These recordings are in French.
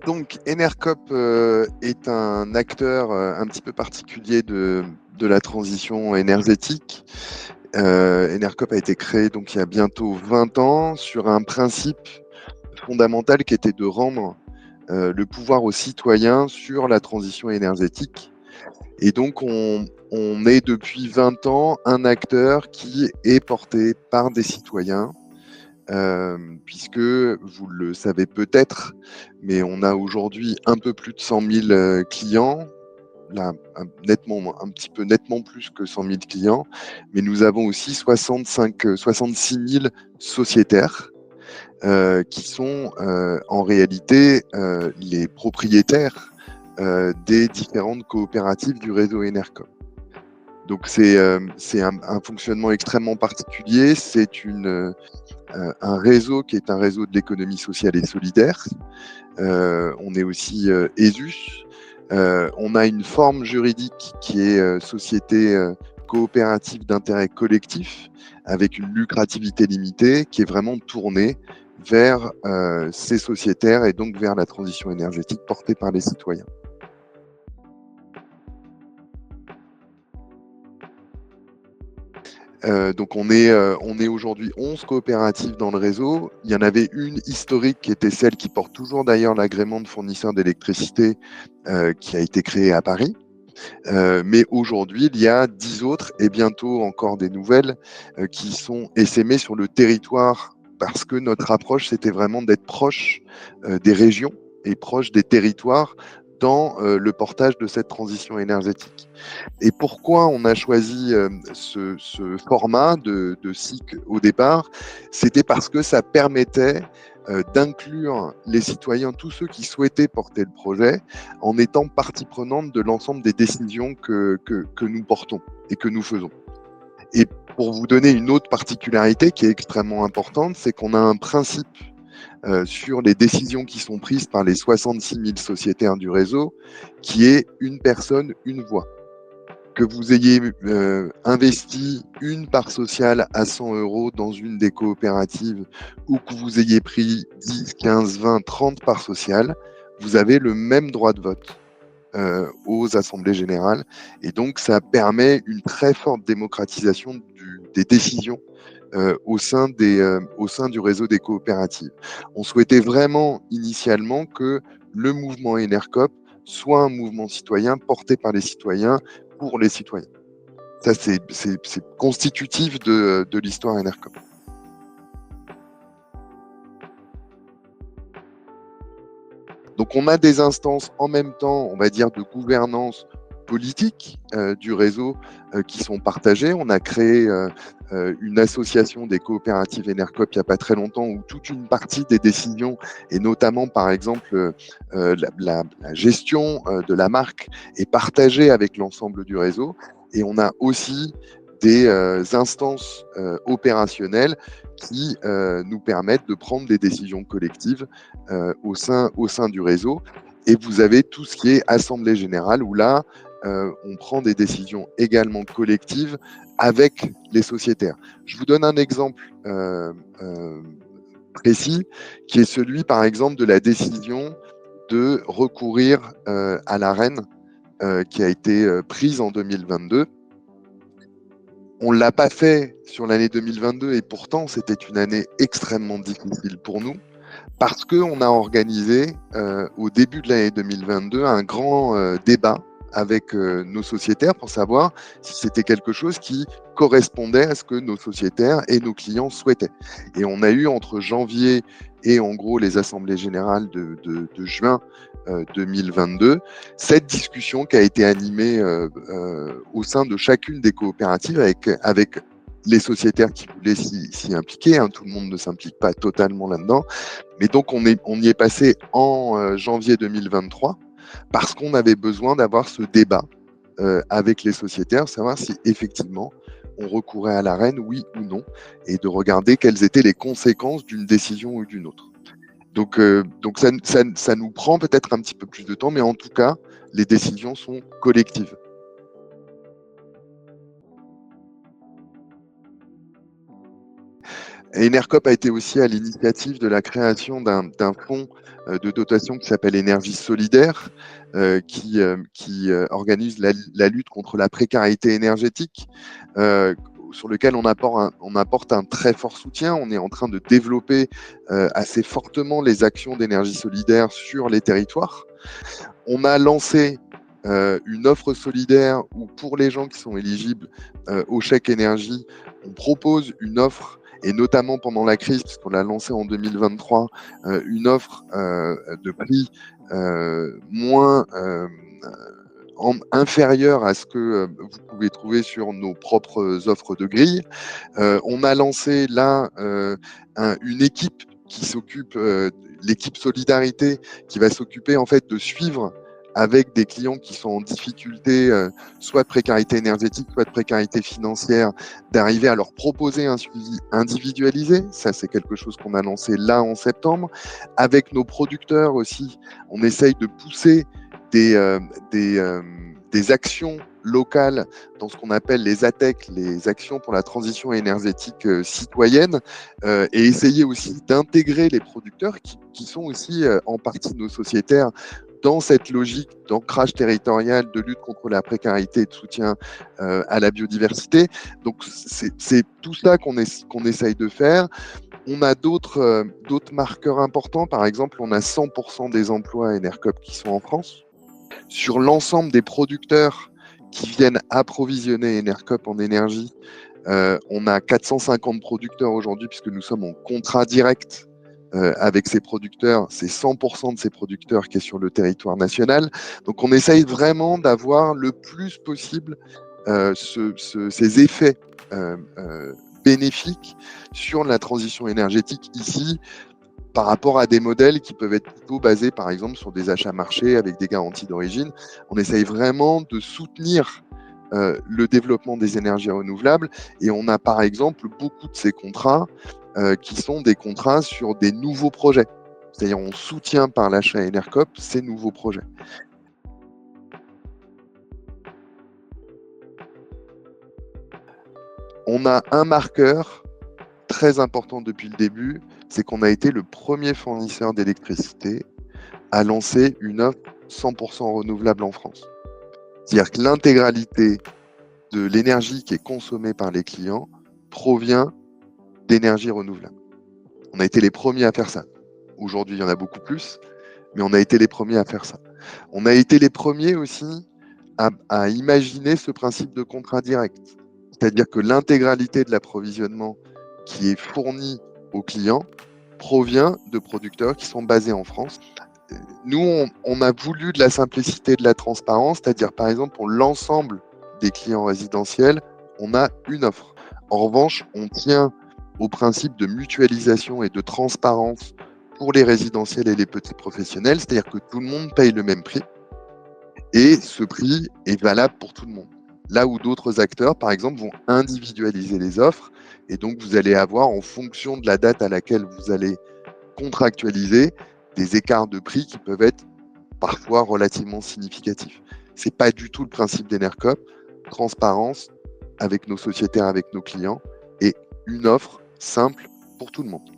Donc, Enercop est un acteur un petit peu particulier de la transition énergétique. Enercop a été créé donc, il y a bientôt 20 ans sur un principe fondamental qui était de rendre le pouvoir aux citoyens sur la transition énergétique. Et donc, on est depuis 20 ans un acteur qui est porté par des citoyens. Puisque vous le savez peut-être, mais on a aujourd'hui un peu plus de 100 000 clients, là, un petit peu nettement plus que 100 000 clients, mais nous avons aussi 66 000 sociétaires qui sont en réalité les propriétaires des différentes coopératives du réseau Enercop. Donc c'est un fonctionnement extrêmement particulier, c'est un réseau qui est un réseau de l'économie sociale et solidaire. On est aussi ESUS. On a une forme juridique qui est société coopérative d'intérêt collectif avec une lucrativité limitée qui est vraiment tournée vers ces sociétaires et donc vers la transition énergétique portée par les citoyens. Donc on est aujourd'hui 11 coopératives dans le réseau. Il y en avait une historique qui était celle qui porte toujours d'ailleurs l'agrément de fournisseur d'électricité qui a été créée à Paris. Mais aujourd'hui, il y a 10 autres et bientôt encore des nouvelles qui sont essaimées sur le territoire parce que notre approche, c'était vraiment d'être proche des régions et proche des territoires dans le portage de cette transition énergétique. Et pourquoi on a choisi ce format de SIC au départ? C'était parce que ça permettait d'inclure les citoyens, tous ceux qui souhaitaient porter le projet, en étant partie prenante de l'ensemble des décisions que nous portons et que nous faisons. Et pour vous donner une autre particularité qui est extrêmement importante, c'est qu'on a un principe sur les décisions qui sont prises par les 66 000 sociétaires du réseau, qui est une personne, une voix. Que vous ayez investi une part sociale à 100 € dans une des coopératives ou que vous ayez pris 10, 15, 20, 30 parts sociales, vous avez le même droit de vote aux assemblées générales. Et donc, ça permet une très forte démocratisation des décisions au sein du réseau des coopératives. On souhaitait vraiment initialement que le mouvement Enercop soit un mouvement citoyen porté par les citoyens pour les citoyens. Ça, c'est constitutif de l'histoire Enercop. Donc, on a des instances en même temps, on va dire, de gouvernance politique du réseau qui sont partagées. On a créé une association des coopératives Enercop il n'y a pas très longtemps où toute une partie des décisions, et notamment par exemple la gestion de la marque, est partagée avec l'ensemble du réseau. Et on a aussi des instances opérationnelles qui nous permettent de prendre des décisions collectives au sein du réseau. Et vous avez tout ce qui est assemblée générale où là, on prend des décisions également collectives avec les sociétaires. Je vous donne un exemple précis qui est celui, par exemple, de la décision de recourir à l'Arenh qui a été prise en 2022. On ne l'a pas fait sur l'année 2022 et pourtant c'était une année extrêmement difficile pour nous parce qu'on a organisé au début de l'année 2022 un grand débat avec nos sociétaires pour savoir si c'était quelque chose qui correspondait à ce que nos sociétaires et nos clients souhaitaient. Et on a eu entre janvier et en gros les assemblées générales de juin 2022, cette discussion qui a été animée au sein de chacune des coopératives avec les sociétaires qui voulaient s'y impliquer. Hein, tout le monde ne s'implique pas totalement là-dedans. Mais donc, on y est passé en janvier 2023 parce qu'on avait besoin d'avoir ce débat avec les sociétaires, savoir si effectivement on recourait à l'Arenh, oui ou non, et de regarder quelles étaient les conséquences d'une décision ou d'une autre. Donc ça nous prend peut-être un petit peu plus de temps, mais en tout cas, les décisions sont collectives. Enercop a été aussi à l'initiative de la création d'un fonds de dotation qui s'appelle Énergie solidaire, qui organise la lutte contre la précarité énergétique, sur lequel on apporte un très fort soutien. On est en train de développer assez fortement les actions d'énergie solidaire sur les territoires. On a lancé une offre solidaire où pour les gens qui sont éligibles au chèque énergie, on propose une offre, et notamment pendant la crise, puisqu'on l'a lancé en 2023, une offre de prix moins inférieure à ce que vous pouvez trouver sur nos propres offres de grille. On a lancé là une équipe qui s'occupe, l'équipe Solidarité, qui va s'occuper en fait de suivre avec des clients qui sont en difficulté, soit de précarité énergétique, soit de précarité financière, d'arriver à leur proposer un suivi individualisé. Ça, c'est quelque chose qu'on a lancé là en septembre. Avec nos producteurs aussi, on essaye de pousser des, euh, des, euh, des actions locales dans ce qu'on appelle les ATEC, les actions pour la transition énergétique citoyenne, et essayer aussi d'intégrer les producteurs qui sont aussi en partie nos sociétaires dans cette logique d'ancrage territorial, de lutte contre la précarité et de soutien à la biodiversité. Donc c'est tout ça qu'on essaye de faire. On a d'autres marqueurs importants. Par exemple, on a 100% des emplois Enercop qui sont en France. Sur l'ensemble des producteurs qui viennent approvisionner Enercop en énergie, on a 450 producteurs aujourd'hui, puisque nous sommes en contrat direct avec ces producteurs. C'est 100% de ces producteurs qui est sur le territoire national. Donc on essaye vraiment d'avoir le plus possible ces effets bénéfiques sur la transition énergétique ici, par rapport à des modèles qui peuvent être plutôt basés, par exemple, sur des achats marchés avec des garanties d'origine. On essaye vraiment de soutenir le développement des énergies renouvelables, et on a, par exemple, beaucoup de ces contrats qui sont des contrats sur des nouveaux projets. C'est-à-dire, on soutient par l'achat Enercop ces nouveaux projets. On a un marqueur très important depuis le début, c'est qu'on a été le premier fournisseur d'électricité à lancer une offre 100% renouvelable en France. C'est-à-dire que l'intégralité de l'énergie qui est consommée par les clients provient d'énergie renouvelable. On a été les premiers à faire ça. Aujourd'hui, il y en a beaucoup plus, mais on a été les premiers à faire ça. On a été les premiers aussi à imaginer ce principe de contrat direct. C'est-à-dire que l'intégralité de l'approvisionnement qui est fourni aux clients provient de producteurs qui sont basés en France. Nous, on a voulu de la simplicité, de la transparence, c'est-à-dire par exemple pour l'ensemble des clients résidentiels, on a une offre. En revanche, on tient au principe de mutualisation et de transparence pour les résidentiels et les petits professionnels, c'est-à-dire que tout le monde paye le même prix et ce prix est valable pour tout le monde. Là où d'autres acteurs, par exemple, vont individualiser les offres, et donc vous allez avoir, en fonction de la date à laquelle vous allez contractualiser, des écarts de prix qui peuvent être parfois relativement significatifs. Ce n'est pas du tout le principe d'Enercop. Transparence avec nos sociétaires, avec nos clients, et une offre simple pour tout le monde.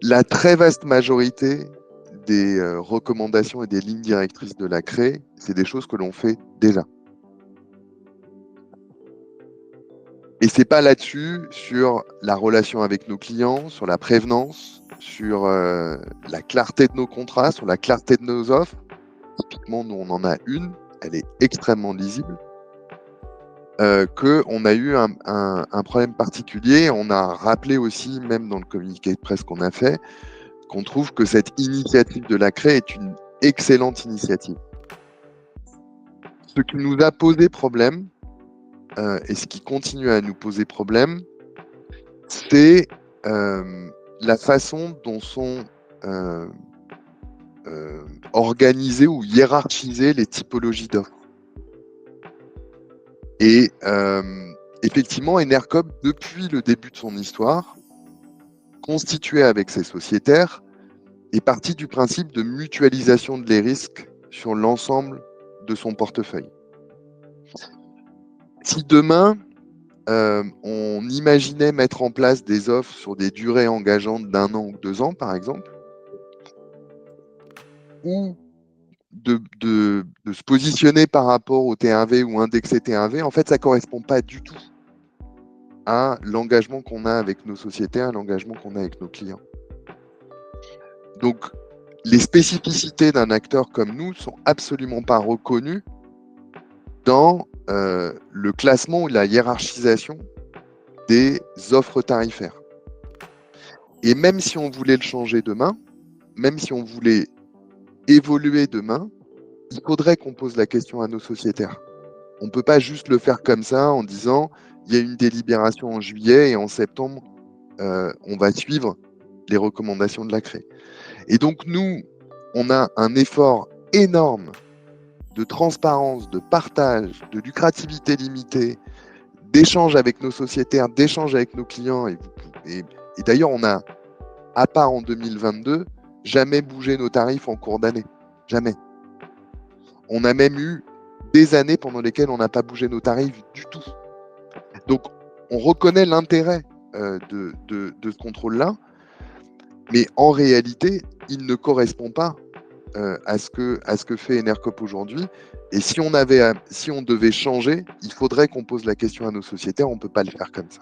La très vaste majorité des recommandations et des lignes directrices de la CRE, c'est des choses que l'on fait déjà. Et c'est pas là-dessus, sur la relation avec nos clients, sur la prévenance, sur la clarté de nos contrats, sur la clarté de nos offres. Typiquement, nous, on en a une, elle est extrêmement lisible, qu'on a eu un problème particulier. On a rappelé aussi, même dans le communiqué de presse qu'on a fait, qu'on trouve que cette initiative de la CRE est une excellente initiative. Ce qui nous a posé problème, et ce qui continue à nous poser problème, c'est la façon dont sont organisées ou hiérarchisées les typologies d'offres. Et effectivement, Enercop, depuis le début de son histoire, constitué avec ses sociétaires, est parti du principe de mutualisation des risques sur l'ensemble de son portefeuille. Si demain, on imaginait mettre en place des offres sur des durées engageantes d'1 an ou 2 ans, par exemple, ou de se positionner par rapport au T1V ou indexer T1V, en fait, ça ne correspond pas du tout à l'engagement qu'on a avec nos sociétaires, à l'engagement qu'on a avec nos clients. Donc, les spécificités d'un acteur comme nous sont absolument pas reconnues dans le classement ou la hiérarchisation des offres tarifaires. Et même si on voulait le changer demain, même si on voulait évoluer demain, il faudrait qu'on pose la question à nos sociétaires. On ne peut pas juste le faire comme ça en disant il y a une délibération en juillet et en septembre, on va suivre les recommandations de la CRE. Et donc nous, on a un effort énorme de transparence, de partage, de lucrativité limitée, d'échange avec nos sociétaires, d'échange avec nos clients. Et d'ailleurs, on a, à part en 2022, jamais bougé nos tarifs en cours d'année. Jamais. On a même eu des années pendant lesquelles on n'a pas bougé nos tarifs du tout. Donc, on reconnaît l'intérêt de ce contrôle-là, mais en réalité, il ne correspond pas à ce que fait Enercop aujourd'hui. Et si on devait changer, il faudrait qu'on pose la question à nos sociétaires, on ne peut pas le faire comme ça.